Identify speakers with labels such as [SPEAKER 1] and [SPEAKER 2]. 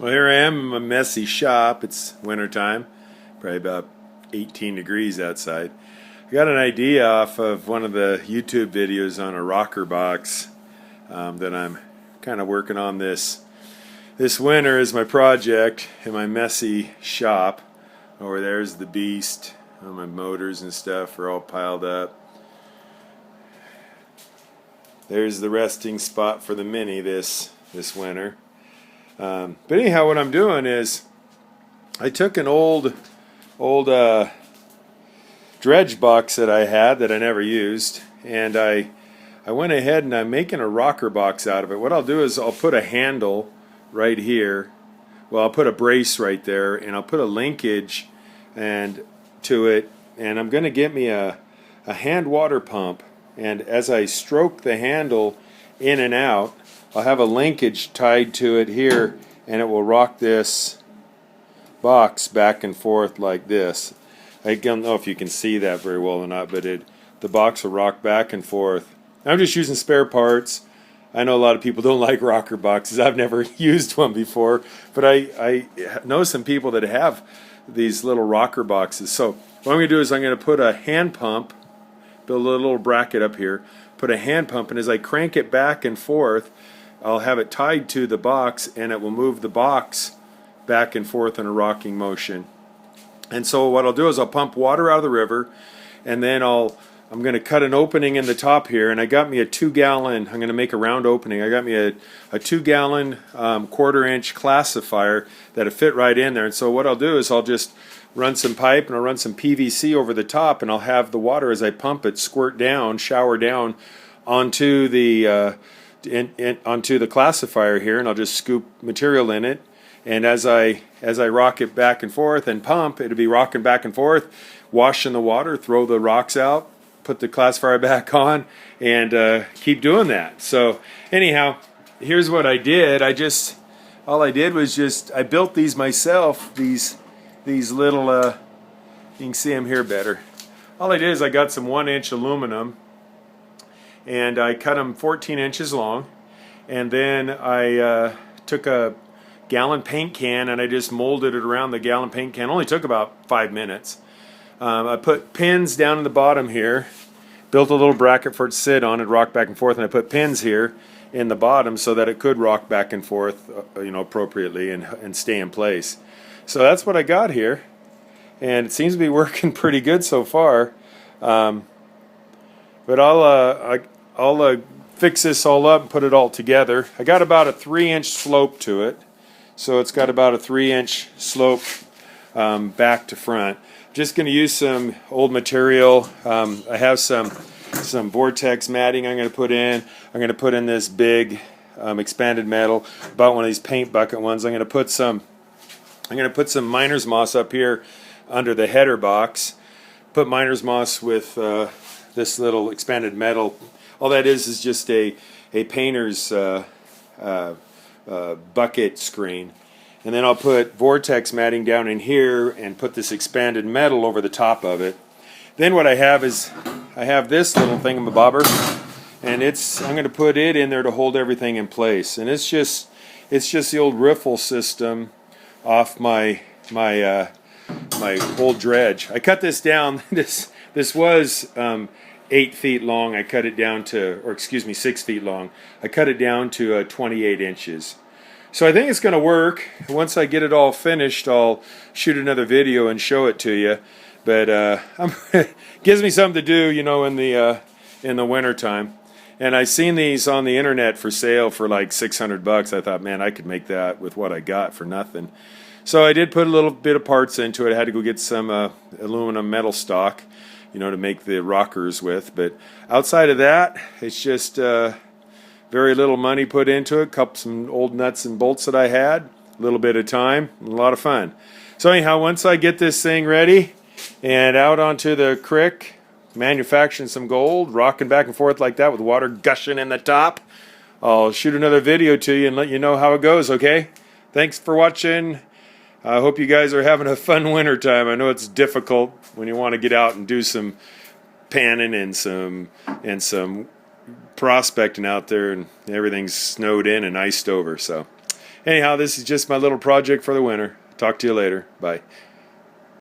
[SPEAKER 1] Well, here I am in my messy shop. It's wintertime, probably about 18 degrees outside. I got an idea off of one of the YouTube videos on a rocker box that I'm kind of working on this winter as my project in my messy shop. Over there's the beast. All my motors and stuff are all piled up. There's the resting spot for the Mini this winter. But anyhow, what I'm doing is I took an old dredge box that I had that I never used, and I went ahead and I'm making a rocker box out of it. What I'll do is I'll put a handle right here. Well, I'll put a brace right there, and I'll put a linkage to it, and I'm going to get me a hand water pump, and as I stroke the handle in and out, I'll have a linkage tied to it here, and it will rock this box back and forth like this. I don't know if you can see that very well or not, but the box will rock back and forth. I'm just using spare parts. I know a lot of people don't like rocker boxes. I've never used one before, but I know some people that have these little rocker boxes. So what I'm going to do is I'm going to put a hand pump, build a little bracket up here, put a hand pump, and as I crank it back and forth, I'll have it tied to the box, and it will move the box back and forth in a rocking motion. And so what I'll do is I'll pump water out of the river, and then I'm going to cut an opening in the top here, and I got me a 2-gallon, I'm going to make a round opening. I got me a 2-gallon quarter-inch classifier that'll fit right in there. And so what I'll do is I'll just run some pipe, and I'll run some PVC over the top, and I'll have the water as I pump it squirt down, shower down onto the onto the classifier here, and I'll just scoop material in it, and as I rock it back and forth and pump, it'll be rocking back and forth, wash in the water, throw the rocks out, put the classifier back on, and keep doing that. So anyhow, here's what I did. All I did was I built these myself, these little you can see them here better. All I did is I got some 1-inch aluminum, and I cut them 14 inches long, and then I took a gallon paint can and I just molded it around the gallon paint can. It only took about 5 minutes. I put pins down in the bottom here, built a little bracket for it to sit on and rock back and forth, and I put pins here in the bottom so that it could rock back and forth appropriately and stay in place. So that's what I got here, and it seems to be working pretty good so far. But I'll fix this all up and put it all together. I got about a 3-inch slope to it, so it's got about a 3-inch slope back to front. Just going to use some old material. I have some vortex matting I'm going to put in. I'm going to put in this big expanded metal, about one of these paint bucket ones. I'm going to put some miner's moss up here under the header box. Put miner's moss with this little expanded metal. All that is just a painter's bucket screen. And then I'll put vortex matting down in here and put this expanded metal over the top of it. Then what I have is I have this little thingamabobber, and I'm going to put it in there to hold everything in place. And it's just the old riffle system off my old dredge. I cut this down. This was 8 feet long. I cut it down to, 6 feet long. I cut it down to 28 inches. So I think it's going to work. Once I get it all finished, I'll shoot another video and show it to you. But it gives me something to do, in the winter time. And I seen these on the internet for sale for like $600. I thought, man, I could make that with what I got for nothing. So I did put a little bit of parts into it. I had to go get some aluminum metal stock, to make the rockers with. But outside of that, it's just very little money put into it. Some old nuts and bolts that I had, a little bit of time, and a lot of fun. So anyhow, once I get this thing ready and out onto the creek, manufacturing some gold, rocking back and forth like that with water gushing in the top, I'll shoot another video to you and let you know how it goes, okay? Thanks for watching. I hope you guys are having a fun winter time. I know it's difficult when you want to get out and do some panning and some prospecting out there, and everything's snowed in and iced over. So Anyhow, this is just my little project for the winter. Talk to you later. Bye.